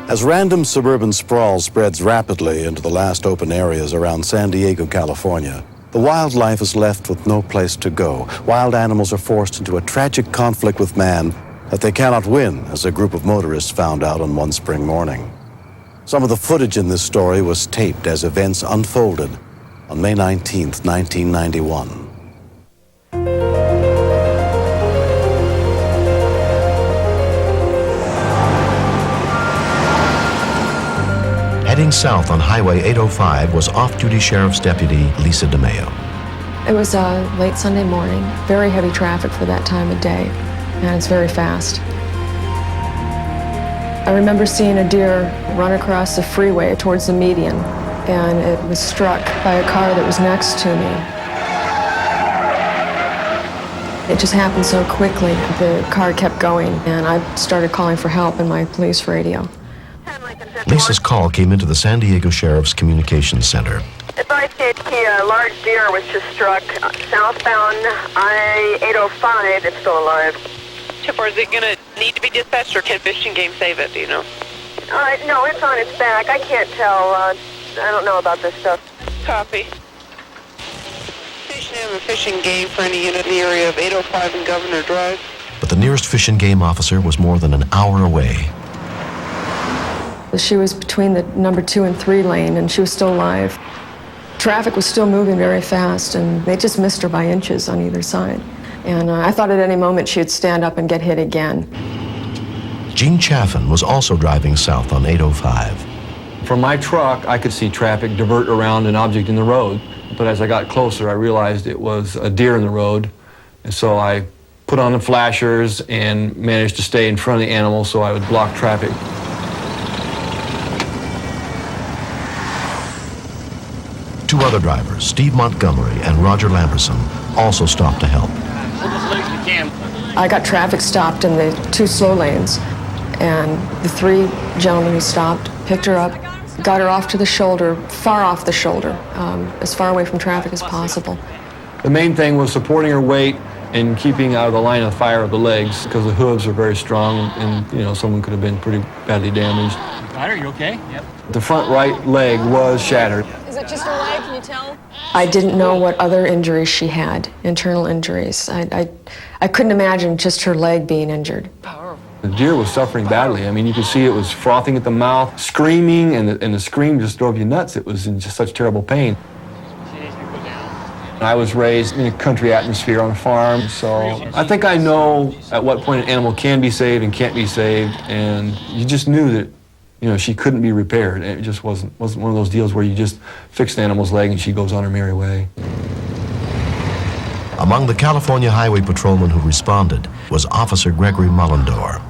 As random suburban sprawl spreads rapidly into the last open areas around San Diego, California, the wildlife is left with no place to go. Wild animals are forced into a tragic conflict with man that they cannot win, as a group of motorists found out on one spring morning. Some of the footage in this story was taped as events unfolded on May 19th, 1991. Heading south on Highway 805 was off-duty Sheriff's Deputy Lisa DeMeo. It was late Sunday morning, very heavy traffic for that time of day, and it's very fast. I remember seeing a deer run across the freeway towards the median, and it was struck by a car that was next to me. It just happened so quickly. The car kept going, and I started calling for help in my police radio. Lisa's call came into the San Diego Sheriff's Communications Center. Advice a large deer was just struck southbound I-805. It's still alive. Chipper, is it going to need to be dispatched, or can Fish and Game save it, do you know? No, it's on its back. I can't tell. I don't know about this stuff. Copy. Station M and Fish and Game for any unit in the area of 805 and Governor Drive. But the nearest Fish and Game officer was more than an hour away. She was between the number 2 and 3 lane, and she was still alive. Traffic was still moving very fast, and they just missed her by inches on either side. And I thought at any moment she'd stand up and get hit again. Gene Chaffin was also driving south on 805. From my truck, I could see traffic divert around an object in the road. But as I got closer, I realized it was a deer in the road. And so I put on the flashers and managed to stay in front of the animal so I would block traffic. Two other drivers, Steve Montgomery and Roger Lamberson, also stopped to help. I got traffic stopped in the 2 slow lanes, and the 3 gentlemen who stopped picked her up, got her off to the shoulder, far off the shoulder, as far away from traffic as possible. The main thing was supporting her weight and keeping out of the line of fire of the legs, because the hooves are very strong, and someone could have been pretty badly damaged. Are you okay? Yep. The front right leg was shattered. Is it just her leg? Can you tell? I didn't know what other injuries she had, internal injuries. I couldn't imagine just her leg being injured. The deer was suffering badly. I mean, you could see it was frothing at the mouth, screaming, and the scream just drove you nuts. It was in just such terrible pain. I was raised in a country atmosphere on a farm, so I think I know at what point an animal can be saved and can't be saved, and you just knew that she couldn't be repaired. It just wasn't one of those deals where you just fix the animal's leg and she goes on her merry way. Among the California Highway patrolmen who responded was Officer Gregory Mullendore.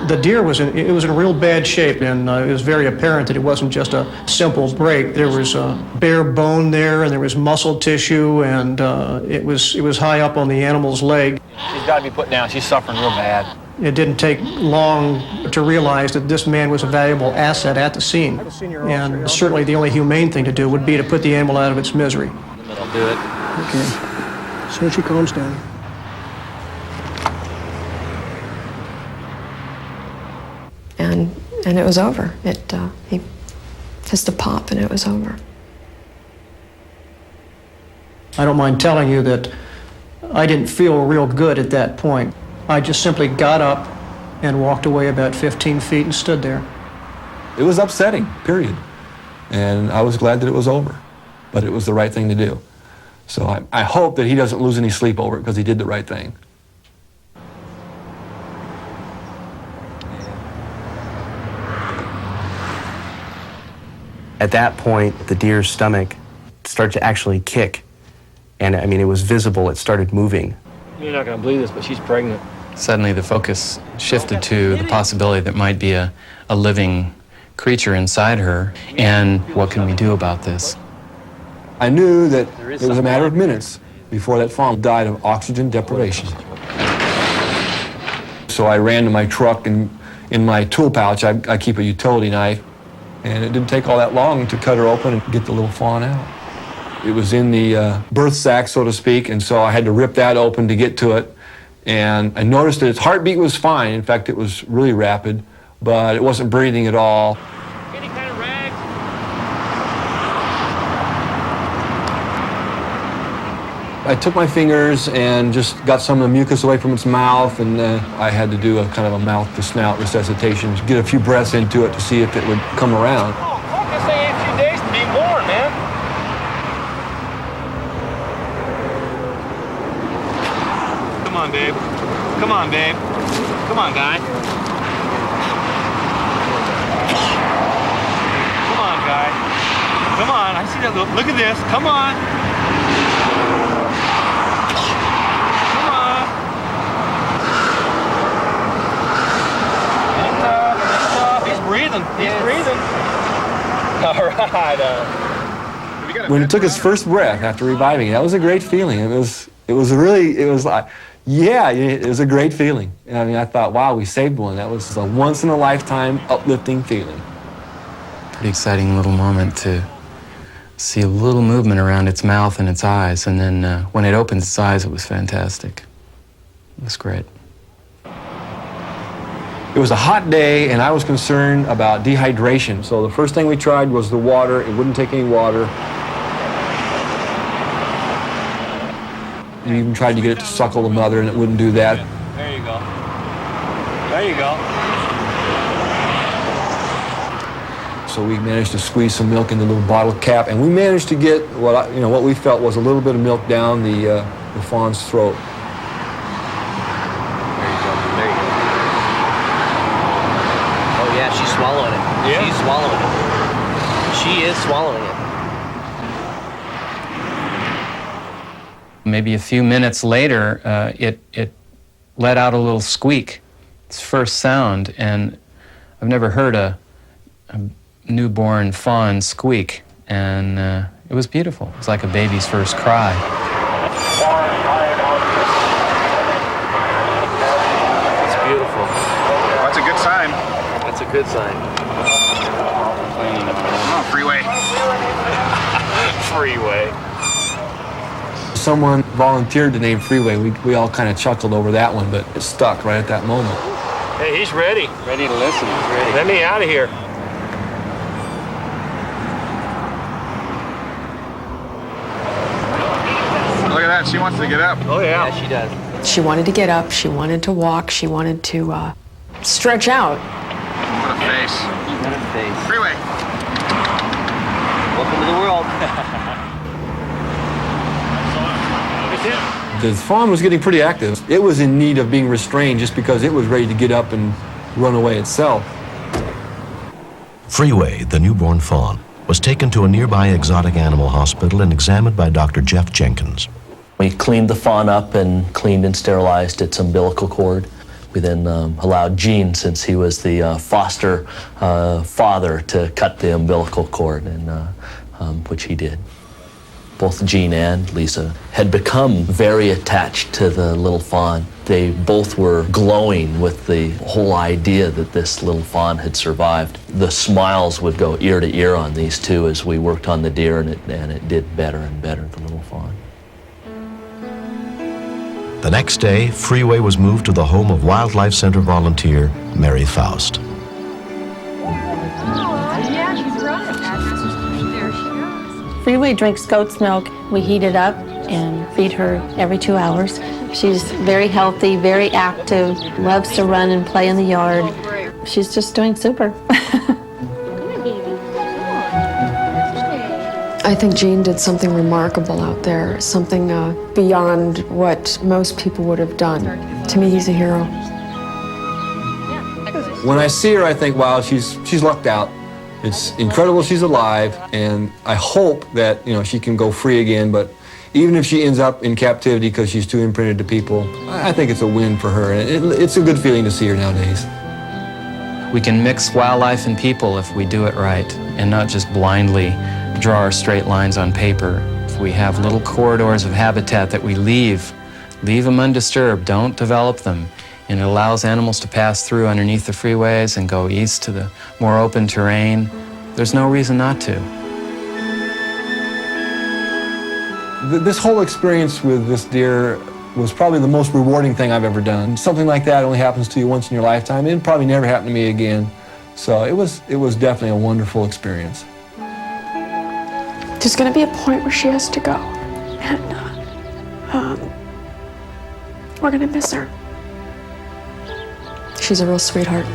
The deer was in real bad shape, and it was very apparent that it wasn't just a simple break. There was bare bone there, and there was muscle tissue, and it was high up on the animal's leg. She's got to be put down. She's suffering real bad. It didn't take long to realize that this man was a valuable asset at the scene, and certainly the only humane thing to do would be to put the animal out of its misery. That'll do it. Okay. As soon as she calms down. And it was over. He just a pop, and it was over. I don't mind telling you that I didn't feel real good at that point. I just simply got up and walked away about 15 feet and stood there. It was upsetting, period. And I was glad that it was over, but it was the right thing to do. So I hope that he doesn't lose any sleep over it, because he did the right thing. At that point, the deer's stomach started to actually kick. And I mean, it was visible, it started moving. You're not going to believe this, but she's pregnant. Suddenly the focus shifted to the possibility that might be a living creature inside her, and what can we do about this? I knew that it was a matter of minutes before that fawn died of oxygen deprivation. So I ran to my truck, and in my tool pouch I keep a utility knife, and it didn't take all that long to cut her open and get the little fawn out. It was in the birth sac, so to speak, and so I had to rip that open to get to it. And I noticed that its heartbeat was fine. In fact, it was really rapid, but it wasn't breathing at all. Any kind of rags? I took my fingers and just got some of the mucus away from its mouth, and I had to do a kind of a mouth-to-snout resuscitation, get a few breaths into it to see if it would come around. Oh, fuck, this ain't a few days to be born, man. Come on, babe. Come on, babe. Come on, guy. Come on, guy. Come on, I see that look. Look at this. Come on. Come on. It's tough. He's breathing. He's breathing. All right. When it took its first breath after reviving, that was a great feeling. It was like, yeah, it was a great feeling. I mean, I thought, wow, we saved one. That was a once-in-a-lifetime uplifting feeling. Pretty exciting little moment to see a little movement around its mouth and its eyes, and then when it opens its eyes, it was fantastic. It was great. It was a hot day, and I was concerned about dehydration. So the first thing we tried was the water. It wouldn't take any water. We even tried to get it to suckle the mother, and it wouldn't do that. There you go. There you go. So we managed to squeeze some milk in the little bottle cap, and we managed to get what we felt was a little bit of milk down the fawn's throat. There you go. There you go. Oh yeah, she's swallowing it. Yeah. She's swallowing it. She is swallowing it. Maybe a few minutes later, it let out a little squeak, its first sound, and I've never heard a newborn fawn squeak, and it was beautiful. It was like a baby's first cry. It's beautiful. That's a good sign. That's a good sign. Come on, Freeway. Freeway. Someone volunteered the name Freeway. We all kind of chuckled over that one, but it stuck right at that moment. Hey, he's ready. Ready to listen. He's ready. Let me out of here. Look at that. She wants to get up. Oh, yeah. Yeah, she does. She wanted to get up, she wanted to walk, she wanted to stretch out. What a face. What a face. Freeway. Welcome to the world. The fawn was getting pretty active. It was in need of being restrained just because it was ready to get up and run away itself. Freeway, the newborn fawn, was taken to a nearby exotic animal hospital and examined by Dr. Jeff Jenkins. We cleaned the fawn up and cleaned and sterilized its umbilical cord. We then allowed Gene, since he was the foster father, to cut the umbilical cord, and which he did. Both Gene and Lisa had become very attached to the little fawn. They both were glowing with the whole idea that this little fawn had survived. The smiles would go ear to ear on these two as we worked on the deer, and it did better and better, the little fawn. The next day, Freeway was moved to the home of Wildlife Center volunteer Mary Faust. Freeway drinks goat's milk. We heat it up and feed her every 2 hours. She's very healthy, very active, loves to run and play in the yard. She's just doing super. I think Gene did something remarkable out there, something beyond what most people would have done. To me, he's a hero. When I see her, I think, wow, she's lucked out. It's incredible she's alive, and I hope that she can go free again. But even if she ends up in captivity because she's too imprinted to people, I think it's a win for her. And it's a good feeling to see her nowadays. We can mix wildlife and people if we do it right, and not just blindly draw our straight lines on paper. If we have little corridors of habitat that we leave them undisturbed, don't develop them, and it allows animals to pass through underneath the freeways and go east to the more open terrain, there's no reason not to. This whole experience with this deer was probably the most rewarding thing I've ever done. Something like that only happens to you once in your lifetime. It'd probably never happen to me again. So it was definitely a wonderful experience. There's going to be a point where she has to go, and we're going to miss her. She's a real sweetheart.